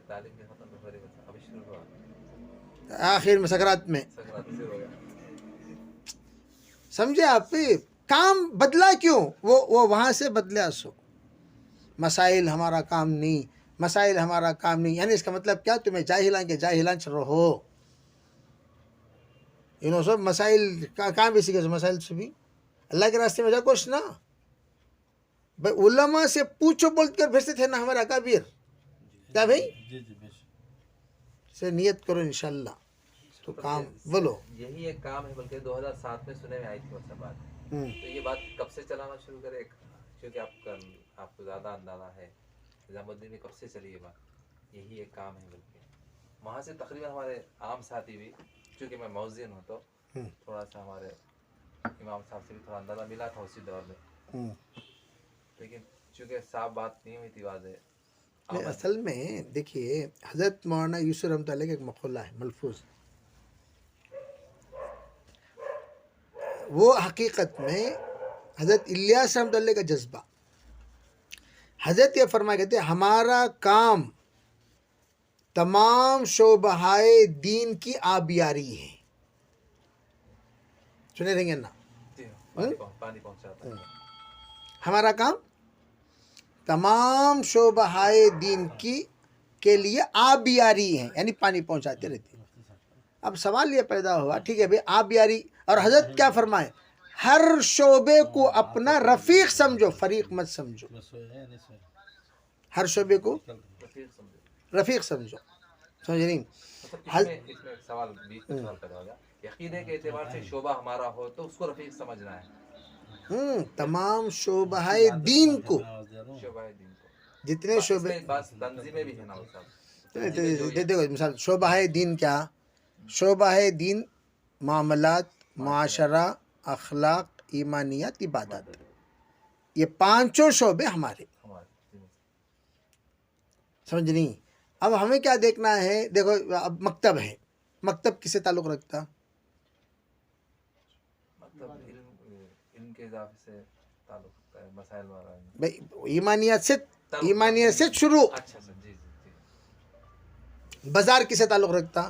تعلیم کے ختم ہو رہی ہے، ابھی شروع ہوا آخر میں سکرات میں سکرات سے ہو گیا. سمجھے آپ کام بدلا کیوں؟ وہ وہاں سے بدلا. سو مسائل ہمارا کام نہیں، مسائل ہمارا کام نہیں. یعنی اس کا مطلب کیا؟ تمہیں جاہلان کے جاہلان رہو. انہوں سب مسائل کہاں بھی سیکھے؟ مسائل سے بھی اللہ کے راستے میں جا کچھ نا. بھائی علماء سے پوچھو بول کر بھیجتے تھے نا ہمارا اکابر. کیا بھائی؟ سے نیت کرو انشاءاللہ تو کام بولو. یہی ایک کام ہے، بلکہ 2007 میں سنے میں آئی تھی وہ سب بات. تو یہ بات کب سے چلانا شروع کرے؟ کیونکہ آپ کو زیادہ اندازہ ہے نظام الدین میں کب سے چلی یہ بات. یہی ایک کام ہے، بلکہ وہاں سے تقریباً ہمارے عام ساتھی بھی، چونکہ میں مؤذن ہوں تو تھوڑا سا ہمارے امام صاحب سے بھی تھوڑا اندازہ ملا تھا اسی دور میں، لیکن چونکہ صاف بات نہیں ہوئی تھی واضح. اصل میں دیکھیے حضرت مولانا یوسف رحمۃ اللہ کا ایک مقولہ ہے ملفوظ، وہ حقیقت میں حضرت الیاس رحمۃ اللہ کا جذبہ. حضرت یہ فرمایا کہتے ہیں ہمارا کام تمام شعبۂ دین کی آبیاری ہے. سنے رہیں گے نا، پانی پہنچاتا ہے. ہمارا کام تمام شعبۂ دین کے لیے آبیاری ہے، یعنی پانی پہنچاتے رہتے ہیں. اب سوال یہ پیدا ہوا ٹھیک ہے بھائی آبیاری، اور حضرت کیا فرمائے ہر شعبے کو اپنا رفیق سمجھو، فریق مت سمجھو. ہر شعبے کو رفیق سمجھو. سمجھ نہیں؟ اس میں ایک سوال بیچ میں سوال پیدا ہوگا. عقیدے کے اعتبار سے شعبہ ہمارا ہو تو اس کو رفیق سمجھنا ہے. تمام شعبۂ دین کو، شعبہ دین کو جتنے شعبے، بات تنظیمیں بھی ہیں نا صاحب. دیکھو مثال شعبۂ دین کیا، شعبۂ دین معاملات، معاشرہ، اخلاق، ایمانیات، عبادات، یہ پانچوں شعبے ہمارے. سمجھ نہیں؟ اب ہمیں کیا دیکھنا ہے، دیکھو اب مکتب ہے، مکتب کس سے تعلق رکھتا؟ مطلب علم کے اضافے سے تعلق رکھتا ہے، مسائل والا. بھائی ایمانیت سے شروع. اچھا سر، جی جی. بازار کس سے تعلق رکھتا؟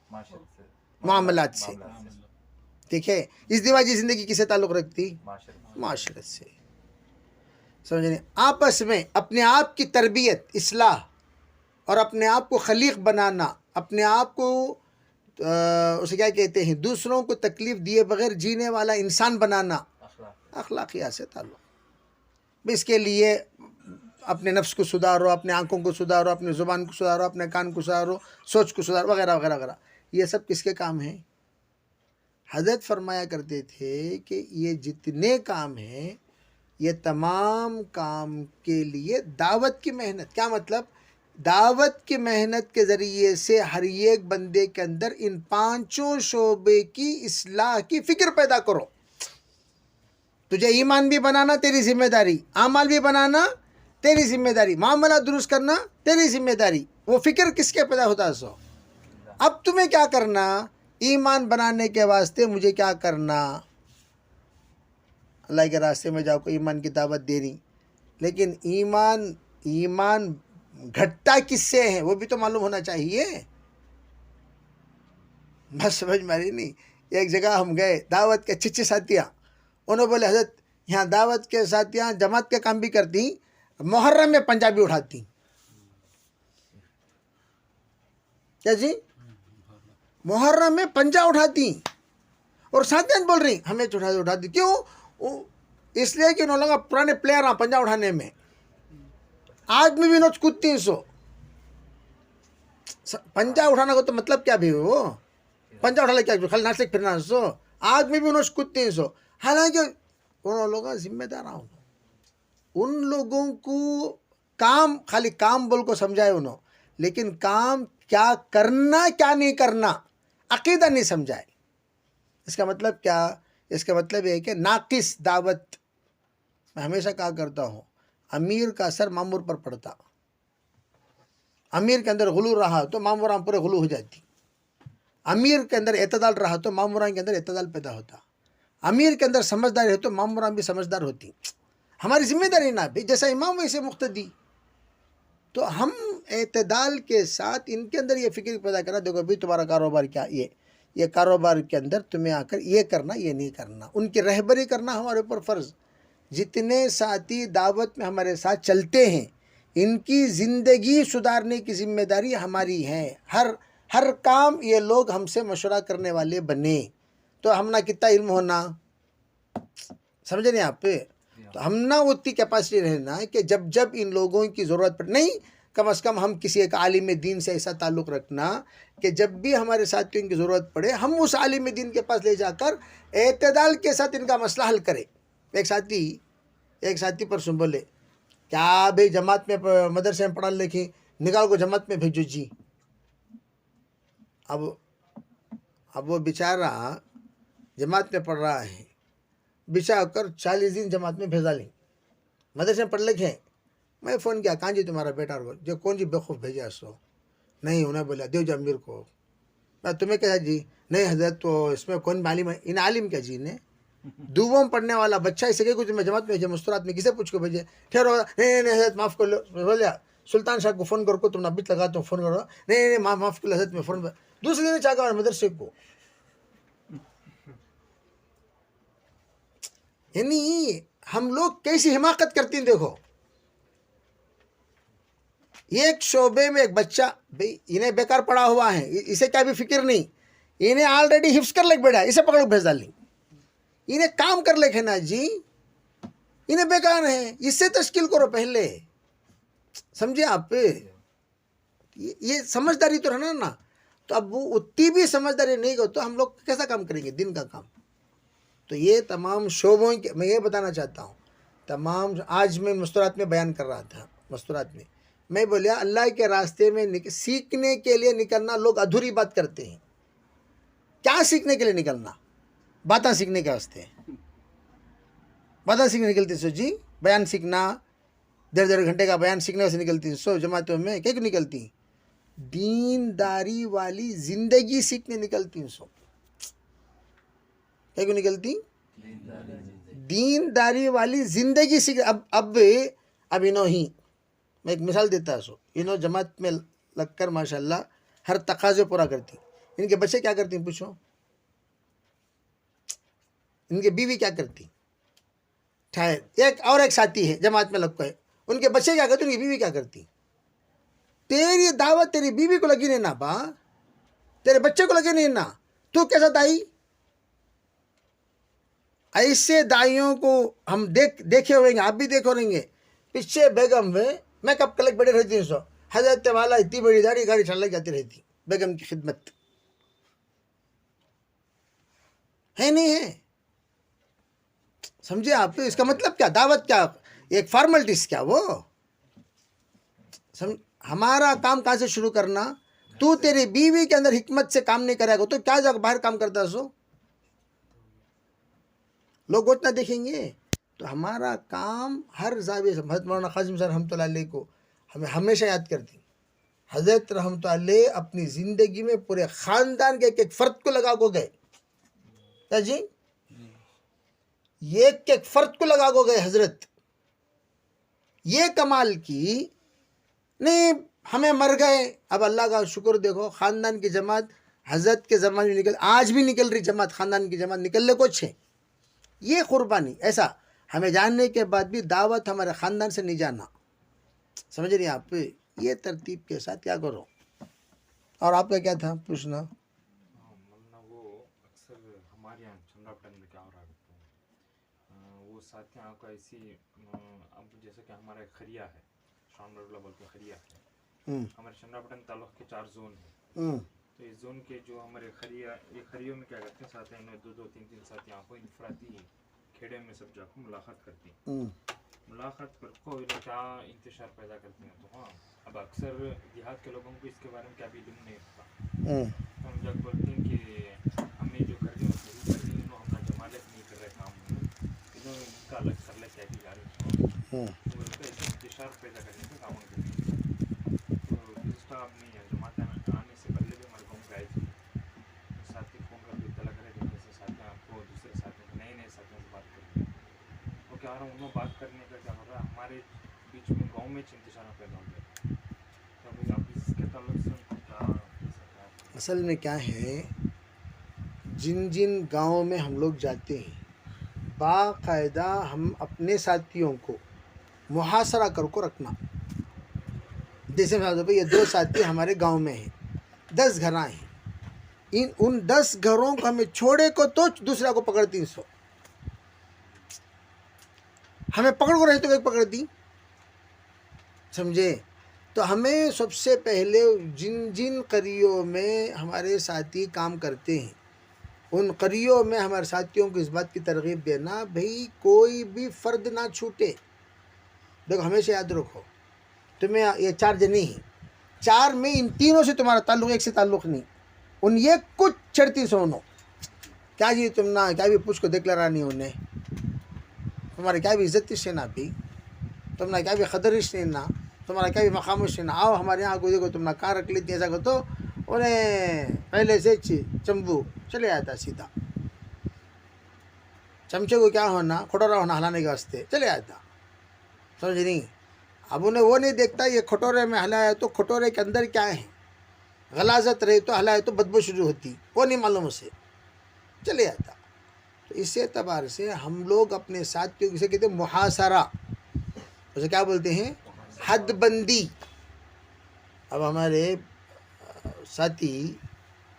معاشرت سے، معاملات سے. ٹھیک ہے. ازدواجی زندگی کس سے تعلق رکھتی؟ معاشرت سے. سمجھنے؟ آپس میں اپنے آپ کی تربیت، اصلاح اور اپنے آپ کو خلیق بنانا، اپنے آپ کو اسے کیا کہتے ہیں، دوسروں کو تکلیف دیے بغیر جینے والا انسان بنانا، اخلاقیات سے تعلق. اس کے لیے اپنے نفس کو سدھارو، اپنے آنکھوں کو سدھارو، اپنے زبان کو سدھارو، اپنے کان کو سدھارو، سوچ کو سدھارو، وغیرہ وغیرہ وغیرہ. یہ سب کس کے کام ہیں؟ حضرت فرمایا کرتے تھے کہ یہ جتنے کام ہیں یہ تمام کام کے لیے دعوت کی محنت. کیا مطلب؟ دعوت کی محنت کے ذریعے سے ہر ایک بندے کے اندر ان پانچوں شعبے کی اصلاح کی فکر پیدا کرو. تجھے ایمان بھی بنانا تیری ذمہ داری، اعمال بھی بنانا تیری ذمہ داری، معاملات درست کرنا تیری ذمہ داری. وہ فکر کس کے پیدا ہوتا ہے؟ سو اب تمہیں کیا کرنا؟ ایمان بنانے کے واسطے مجھے کیا کرنا؟ اللہ کے راستے میں جاؤ کو ایمان کی دعوت دینی. لیکن ایمان گھٹتا کس سے ہے وہ بھی تو معلوم ہونا چاہیے. بس سمجھ ماری نہیں. ایک جگہ ہم گئے، دعوت کے اچھے ساتھیاں، انہوں بولے حضرت یہاں دعوت کے ساتھیاں جماعت کے کام بھی کرتی، محرم میں پنجابی اٹھاتی. کیا جی؟ محرم میں پنجا اٹھاتی، اور ساتھیاں بول رہی ہمیں اٹھاتی. کیوں؟ اس لیے کہ انہوں لوگ پرانے پلیئر ہیں پنجا اٹھانے میں. آج میں بھی نوچ کودتی سو پنجا اٹھانا کو تو مطلب کیا بھی وہ پنجا اٹھا لے کیا خالی ناچ پھرنا سو. آج میں بھی نوچ کودتی سو. حالانکہ ان لوگوں ذمہ دار ہوں، ان لوگوں کو کام خالی کام بول کو سمجھائے انہوں، لیکن کام کیا کرنا کیا نہیں کرنا عقیدہ نہیں سمجھائے. اس کا مطلب کیا؟ اس کا مطلب یہ ہے کہ ناقص دعوت. میں ہمیشہ کہا کرتا ہوں امیر کا اثر مامور پر پڑتا. امیر کے اندر غلو رہا تو ماموران پورے غلو ہو جاتی. امیر کے اندر اعتدال رہا تو ماموران کے اندر اعتدال پیدا ہوتا. امیر کے اندر سمجھداری ہے تو ماموران بھی سمجھدار ہوتی. ہماری ذمہ داری نہ بھی جیسا امام ویسے مقتدی. تو ہم اعتدال کے ساتھ ان کے اندر یہ فکر پیدا کرنا، دیکھو بھی تمہارا کاروبار کیا، یہ کاروبار کے اندر تمہیں آ کر یہ کرنا یہ نہیں کرنا. ان کی رہبری کرنا ہمارے اوپر فرض. جتنے ساتھی دعوت میں ہمارے ساتھ چلتے ہیں ان کی زندگی سدھارنے کی ذمہ داری ہماری ہے. ہر کام یہ لوگ ہم سے مشورہ کرنے والے بنے تو ہم نہ کتنا علم ہونا، سمجھے نہیں آپ؟ تو ہم نہ اتنی کیپیسٹی رہنا کہ جب ان لوگوں کی ضرورت پڑ نہیں کم از کم ہم کسی ایک عالم دین سے ایسا تعلق رکھنا کہ جب بھی ہمارے ساتھیوں کی ضرورت پڑے ہم اس عالم دین کے پاس لے جا کر اعتدال کے ساتھ ان کا مسئلہ حل کریں. ایک ساتھی پرسوں بولے کیا بھائی جماعت میں مدرسے میں پڑھا لکھیں نکال کو جماعت میں بھیجو جی. اب وہ بیچارہ جماعت میں پڑھ رہا ہے, بچا کر 40 دن جماعت میں بھیجا لیں, مدرسے میں پڑھ لکھے. میں فون کیا کہاں جی تمہارا بیٹا, اور جو کون جی بیوقوف بھیجا سو نہیں, انہیں بولا دیو جی امیر کو. میں تمہیں کہا جی نہیں حضرت تو اس میں کون عالم ہے, ان عالم کیا جی نے دوبوں میں پڑھنے والا بچہ اسے کہ کچھ میں جماعت میں بھیجے مستورات میں کسے پوچھ کو بھیجے. خیر نہیں حضرت معاف کر لو. بولیا سلطان صاحب کو فون کر کو تم نے ابھی لگاتا ہوں فون کرو. نہیں معاف کر لو حضرت میں فون. دوسرے دن چاہ کر مدرسے کو, یعنی ہم لوگ کیسی حماقت کرتی ہیں. دیکھو ایک شعبے میں ایک بچہ بھئی انہیں بیکار پڑا ہوا ہے, اسے کیا بھی فکر نہیں, انہیں آلریڈی حفظ کر لے بیٹھا, اسے پکڑ بھیج ڈالیں. انہیں کام کر لے نا جی, انہیں بیکار ہیں, اس سے تشکیل کرو پہلے. سمجھے آپ, یہ سمجھداری تو رہنا نا. تو اب وہ اتنی بھی سمجھداری نہیں ہو تو ہم لوگ کیسا کام کریں گے دن کا کام. تو یہ تمام شعبوں کے میں یہ بتانا چاہتا ہوں. تمام آج میں مستورات میں بیان کر رہا تھا, مستورات میں بولیا اللہ کے راستے میں سیکھنے کے لیے نکلنا. لوگ ادھوری بات کرتے ہیں. کیا سیکھنے کے لیے نکلنا؟ باتیں سیکھنے کے واسطے باتیں سیکھنے نکلتی سو جی. بیان سیکھنا 1.5 گھنٹے کا بیان سیکھنے سے نکلتی سو جماعتوں میں کیا نکلتی. دینداری والی زندگی سیکھنے نکلتی سو. کیا نکلتی؟ دینداری والی زندگی سیکھ. اب انہوں ہی میں ایک مثال دیتا ہے. سو انہوں جماعت میں لگ کر ماشاءاللہ ہر تقاضے پورا کرتی. ان کے بچے کیا کرتی ہیں پوچھو, ان کے بیوی کیا کرتی. ایک ساتھی ہے جماعت میں لگ کے, ان کے بچے کیا کرتے, ان کی بیوی کیا کرتی. تیری دعوت تیری بیوی کو لگی نہیں نا با, تیرے بچے کو لگی نہیں نا, تو کیسا دائی. ایسے دائیوں کو ہم دیکھے ہوئیں گے, آپ بھی دیکھو رہیں گے. پیچھے بیگم میں کب کلک بیٹھے رہتی ہوں سو حضرت والا اتنی بڑی داڑھی گاڑی چل جاتی رہتی بیگم کی خدمت ہے نہیں ہے. سمجھے آپ, اس کا مطلب کیا, دعوت کیا, ایک فارملٹیز کیا وہ. ہمارا کام کہاں سے شروع کرنا. تو تیری بیوی کے اندر حکمت سے کام نہیں کرے گا تو کیا جا باہر کام کرتا ہے سو. لوگ اتنا دیکھیں گے. تو ہمارا کام ہر زاویے سے. حضرت مولانا قاسم صاحب رحمۃ اللہ علیہ کو ہمیں ہمیشہ یاد کرتی. حضرت رحمۃ اللہ علیہ اپنی زندگی میں پورے خاندان کے ایک فرد کو لگا کو گئے. کیا جی, ایک فرد کو لگا کو گئے حضرت. یہ کمال کی نہیں ہمیں مر گئے. اب اللہ کا شکر دیکھو خاندان کی جماعت حضرت کے زمانے میں آج بھی نکل رہی جماعت, خاندان کی جماعت نکلنے کچھ ہے. یہ قربانی ایسا ہمیں جاننے کے بعد بھی دعوت ہمارے خاندان سے نہیں جانا. سمجھ رہی ہیں آپ, یہ ترتیب کے ساتھ کیا کرو. اور آپ کا کیا تھا پوچھنا. وہ اکثر ہمارے یہاں چندہ پٹن میں کیا ہو رہا ہے, وہ ساتھیاں کا ایسی اب جیسے کہ ہمارا ایک خریا ہے, شام ربلا بول کے خریا ہے. ہمارے چندہ پٹن تعلق کے 4 زون ہیں. تو اس زون کے جو ہمارے خریوں میں کیا کرتے ہیں ساتھیاں 2-3 ساتھیاں کو انفرادی کھیڑے میں سب جا کو ملاقات کرتی ہیں. ملاقات کر کو کیا انتشار پیدا کرتے ہیں. تو ہاں اب اکثر دیہات کے لوگوں کو اس کے بارے میں کیا بھی علم نہیں ہوتا. تو ہم جا بولتے ہیں کہ ہمیں جو کر رہے ہیں کر رہی انہوں ہمارا جمالت نہیں کر رہے کام, انہوں ان کا الگ کر لے کیا بھی جا رہے ہیں. انتشار پیدا کرنے کا کام کرتے ہیں. تو دوسرا آپ نے جماعت آنے سے پہلے بھی ہمارے گاؤں گئے تھے. ساتھی فون کر کے اطلاع کرے کہ جیسے ساتھیاں آپ کو دوسرے ساتھیوں نئے ساتھیوں سے بات کرتے ہیں. وہ کیا ہو رہا ہے انہوں بات کرنے کا کیا ہو رہا ہے ہمارے بیچ میں گاؤں میں انتشار پیدا ہو گیا. تو ابھی آپ اس کے تعلق سے ان کو کیا کہہ سکتے ہیں. اصل میں کیا ہے, جن گاؤں میں ہم لوگ جاتے ہیں باقاعدہ ہم اپنے ساتھیوں کو محاصرہ کر کو رکھنا. جیسے میں یہ 2 ساتھی ہمارے گاؤں میں ہیں, 10 گھر ہیں. ان 10 گھروں کو ہمیں چھوڑے کو تو دوسرا کو پکڑ 300. ہمیں پکڑ کو رہتے ہوئے پکڑ دی. سمجھے. تو ہمیں سب سے پہلے جن جن قریوں میں ہمارے ساتھی کام کرتے ہیں ان قریوں میں ہمارے ساتھیوں کو اس بات کی ترغیب دینا، بھئی کوئی بھی فرد نہ چھوٹے. دیکھو ہمیشہ یاد رکھو، تمہیں یہ 4 جنے ہیں، 4 میں ان تینوں سے تمہارا تعلق، ایک سے تعلق نہیں. ان یہ کچھ چڑھتی سونو کیا جی تم نہ کیا بھی پوچھ کو دیکھلرانی انہیں تمہارے کیا بھی عزت سے نہ بھی تم نہ کیا بھی قدرش نہیں نہ تمہارا کیا بھی مقامش نہیں. آؤ ہمارے یہاں کو دیکھو تم نہ کار رکھ لیتی ایسا کہ تو انہیں پہلے سے چمبو چلے آتا سیدھا، چمچے کو کیا ہونا کھٹورا ہونا ہلانے کے واسطے چلے آتا، سمجھ نہیں. اب انہیں وہ نہیں دیکھتا یہ کھٹورے میں ہلایا تو کھٹورے کے اندر کیا ہے، غلاظت رہی تو ہلایا تو بدبو شروع ہوتی، وہ نہیں معلوم اسے، چلے آتا. تو اس اعتبار سے ہم لوگ اپنے ساتھیوں کسے کہتے ہیں محاصرہ، اسے کیا بولتے ہیں حد بندی. اب ہمارے ساتھی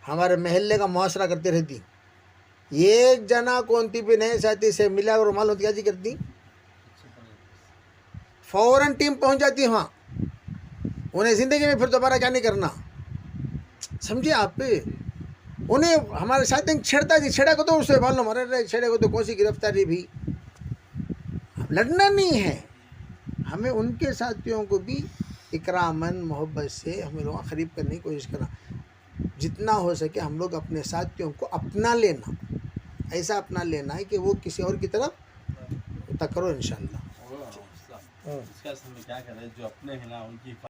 ہمارے محلے کا محاصرہ کرتے رہتی، ایک جنا کونتی بھی نئے ساتھی سے ملا اور معلوم کیا جی کرتی، فوراً ٹیم پہنچ جاتی وہاں، انہیں زندگی میں پھر دوبارہ کیا نہیں کرنا. سمجھے آپ، انہیں ہمارے ساتھ چھیڑتا جی چھیڑا کو تو اسے معلوم رہے چھیڑے کو تو کون سی گرفتاری بھی، لڑنا نہیں ہے. ہمیں ان کے ساتھیوں کو بھی اکراماً محبت سے ہمیں لوگ قریب کرنے کی کوشش کرنا. جتنا ہو سکے ہم لوگ اپنے ساتھیوں کو اپنا لینا، ایسا اپنا لینا ہے کہ وہ کسی اور کی طرف تکرو انشاءاللہ. اس کا ہمیں کیا کریں جو اپنے ہیں نا ان کی